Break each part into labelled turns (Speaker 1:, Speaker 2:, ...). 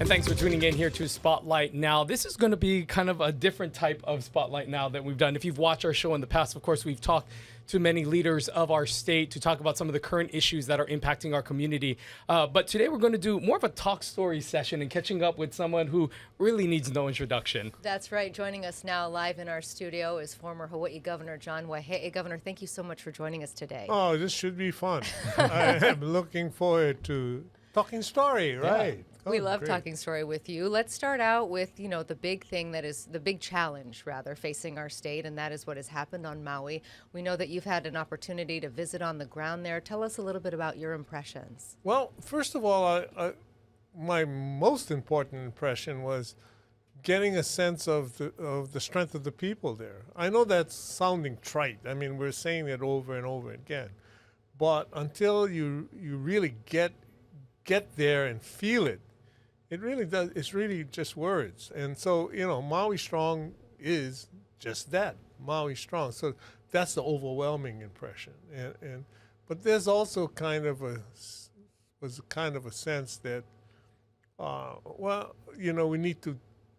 Speaker 1: And thanks for tuning in here to Spotlight Now. This is going to be kind of a different type of Spotlight Now that we've done. If you've watched our show in the past, of course, we've talked to many leaders of our state to talk about some of the current issues that are impacting our community. But today we're going to do more of a talk story session and catching up with someone who really needs no introduction.
Speaker 2: That's right. Joining us now live in our studio is former Hawaii Governor John Waihee. Governor, thank you so much for joining us today.
Speaker 3: Oh, this should be fun. I am looking forward to talking story, right?
Speaker 2: Yeah. We love talking story with you. Let's start out with, the big thing that is the big challenge, rather, facing our state, and that is what has happened on Maui. We know that you've had an opportunity to visit on the ground there. Tell us a little bit about your impressions.
Speaker 3: Well, first of all, my most important impression was getting a sense of the strength of the people there. I know that's sounding trite. I mean, we're saying it over and over again. But until you really get there and feel it, it really does. It's really just words. And so, Maui Strong is just that, Maui Strong. So that's the overwhelming impression. But there's also kind of a sense that, we need to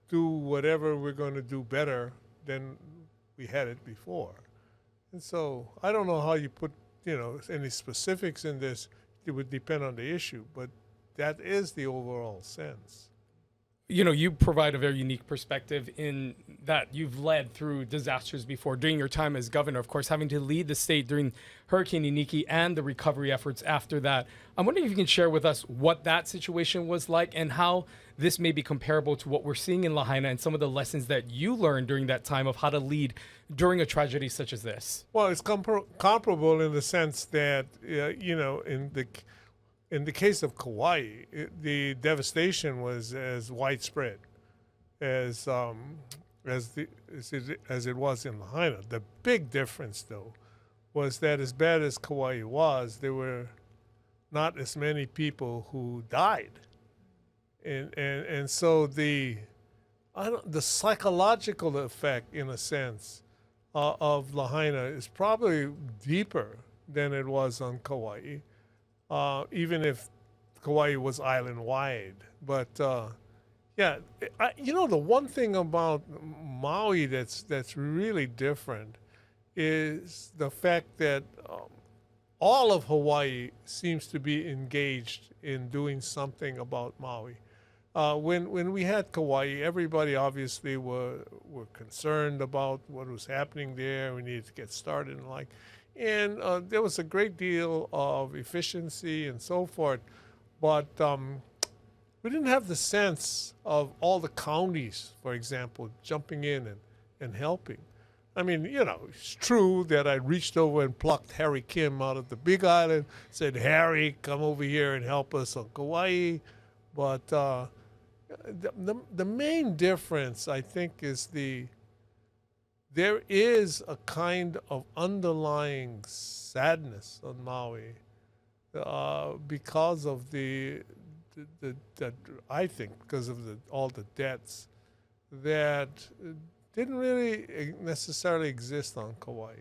Speaker 3: do whatever we're going to do better than we had it before. And so I don't know how you put, any specifics in this. It would depend on the issue, but that is the overall sense.
Speaker 1: You provide a very unique perspective in that you've led through disasters before during your time as governor, of course, having to lead the state during Hurricane Iniki and the recovery efforts after that. I'm wondering if you can share with us what that situation was like and how this may be comparable to what we're seeing in Lahaina and some of the lessons that you learned during that time of how to lead during a tragedy such as this.
Speaker 3: Well, it's comparable in the sense that, in the case of Kauai, the devastation was as widespread as it was in Lahaina. The big difference, though, was that as bad as Kauai was, there were not as many people who died, and so the psychological effect, in a sense, of Lahaina is probably deeper than it was on Kauai. Even if Kauai was island-wide. But, the one thing about Maui that's really different is the fact that all of Hawaii seems to be engaged in doing something about Maui. When we had Kauai, everybody obviously were concerned about what was happening there. We needed to get started and like. And there was a great deal of efficiency and so forth, but we didn't have the sense of all the counties, for example, jumping in and helping. I mean, it's true that I reached over and plucked Harry Kim out of the Big Island, said, Harry, come over here and help us on Kauai. But the main difference, I think, is there is a kind of underlying sadness on Maui because of I think because of all the debts that didn't really necessarily exist on Kauai.